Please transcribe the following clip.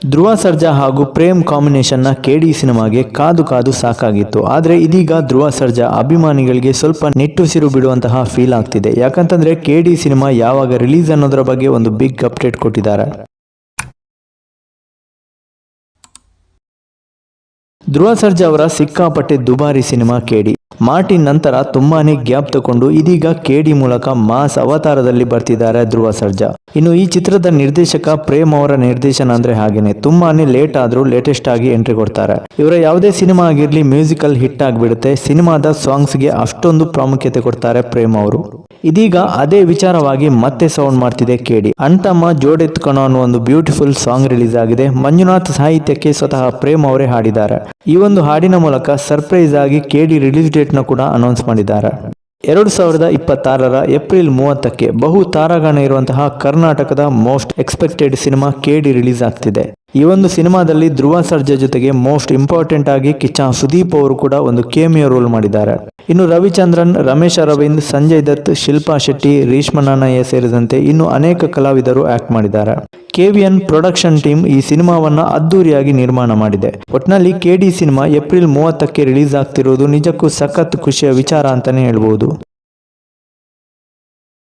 ಧ್ರುವ ಸರ್ಜಾ ಹಾಗೂ ಪ್ರೇಮ್ ಕಾಂಬಿನೇಷನ್ನ ಕೆಡಿ ಸಿನಿಮಾಗೆ ಕಾದು ಕಾದು ಸಾಕಾಗಿತ್ತು. ಆದರೆ ಇದೀಗ ಧ್ರುವ ಸರ್ಜಾ ಅಭಿಮಾನಿಗಳಿಗೆ ಸ್ವಲ್ಪ ನಿಟ್ಟುಸಿರು ಬಿಡುವಂತಹ ಫೀಲ್ ಆಗ್ತಿದೆ. ಯಾಕಂತಂದ್ರೆ ಕೆಡಿ ಸಿನಿಮಾ ಯಾವಾಗ ರಿಲೀಸ್ ಅನ್ನೋದರ ಬಗ್ಗೆ ಒಂದು ಬಿಗ್ ಅಪ್ಡೇಟ್ ಕೊಟ್ಟಿದ್ದಾರೆ. ಧ್ರುವ ಸರ್ಜಾ ಅವರ ಸಿಕ್ಕಾಪಟ್ಟೆ ದುಬಾರಿ ಸಿನಿಮಾ ಕೆಡಿ. ಮಾರ್ಟಿನ್ ನಂತರ ತುಂಬಾನೇ ಗ್ಯಾಪ್ ತಗೊಂಡು ಇದೀಗ ಕೆಡಿ ಮೂಲಕ ಮಾಸ್ ಅವತಾರದಲ್ಲಿ ಬರ್ತಿದ್ದಾರೆ ಧ್ರುವ ಸರ್ಜಾ. ಇನ್ನು ಈ ಚಿತ್ರದ ನಿರ್ದೇಶಕ ಪ್ರೇಮ್ ಅವರ ನಿರ್ದೇಶನ ಅಂದ್ರೆ ಹಾಗೇನೆ ತುಂಬಾನೇ ಲೇಟ್ ಆದ್ರೂ ಲೇಟೆಸ್ಟ್ ಆಗಿ ಎಂಟ್ರಿ ಕೊಡ್ತಾರೆ. ಇವರ ಯಾವುದೇ ಸಿನಿಮಾ ಆಗಿರ್ಲಿ ಮ್ಯೂಸಿಕಲ್ ಹಿಟ್ ಆಗಿಬಿಡುತ್ತೆ. ಸಿನಿಮಾದ ಸಾಂಗ್ಸ್ಗೆ ಅಷ್ಟೊಂದು ಪ್ರಾಮುಖ್ಯತೆ ಕೊಡ್ತಾರೆ ಪ್ರೇಮ್ ಅವರು. ಇದೀಗ ಅದೇ ವಿಚಾರವಾಗಿ ಮತ್ತೆ ಸೌಂಡ್ ಮಾಡ್ತಿದೆ ಕೆಡಿ. ಅಣ್ತಮ್ಮ ಜೋಡೆತ್ಕೊಳೋ ಅನ್ನೋ ಒಂದು ಬ್ಯೂಟಿಫುಲ್ ಸಾಂಗ್ ರಿಲೀಸ್ ಆಗಿದೆ. ಮಂಜುನಾಥ್ ಸಾಹಿತ್ಯಕ್ಕೆ ಸ್ವತಃ ಪ್ರೇಮ್ ಅವರೇ ಹಾಡಿದ್ದಾರೆ. ಈ ಒಂದು ಹಾಡಿನ ಮೂಲಕ ಸರ್ಪ್ರೈಸ್ ಆಗಿ ಕೆಡಿ ರಿಲೀಸ್ ಡೇಟ್ ನ ಕೂಡ ಅನೌನ್ಸ್ ಮಾಡಿದ್ದಾರೆ. 2026 ಏಪ್ರಿಲ್ 30ಕ್ಕೆ ಬಹು ತಾರಾಗಣ ಇರುವಂತಹ ಕರ್ನಾಟಕದ ಮೋಸ್ಟ್ ಎಕ್ಸ್ಪೆಕ್ಟೆಡ್ ಸಿನಿಮಾ ಕೆಡಿ ರಿಲೀಸ್ ಆಗ್ತಿದೆ. ಈ ಒಂದು ಸಿನಿಮಾದಲ್ಲಿ ಧ್ರುವ ಸರ್ಜಾ ಜೊತೆಗೆ ಮೋಸ್ಟ್ ಇಂಪಾರ್ಟೆಂಟ್ ಆಗಿ ಕಿಚ್ಚ ಸುದೀಪ್ ಅವರು ಕೂಡ ಒಂದು ಕೇಮಿಯೋ ರೋಲ್ ಮಾಡಿದ್ದಾರೆ. ಇನ್ನು ರವಿಚಂದ್ರನ್, ರಮೇಶ್ ಅರವಿಂದ್, ಸಂಜಯ್ ದತ್, ಶಿಲ್ಪಾ ಶೆಟ್ಟಿ, ರೇಷ್ಮಾ ನಾನಯ್ಯ ಸೇರಿದಂತೆ ಇನ್ನು ಅನೇಕ ಕಲಾವಿದರು ಆಕ್ಟ್ ಮಾಡಿದ್ದಾರೆ. ಕೆವಿಎನ್ ಪ್ರೊಡಕ್ಷನ್ ಟೀಮ್ ಈ ಸಿನಿಮಾವನ್ನ ಅದ್ದೂರಿಯಾಗಿ ನಿರ್ಮಾಣ ಮಾಡಿದೆ. ಒಟ್ನಲ್ಲಿ ಕೆಡಿ ಸಿನಿಮಾ ಏಪ್ರಿಲ್ 30ಕ್ಕೆ ರಿಲೀಸ್ ಆಗ್ತಿರೋದು ನಿಜಕ್ಕೂ ಸಖತ್ ಖುಷಿಯ ವಿಚಾರ ಅಂತಾನೆ ಹೇಳ್ಬಹುದು.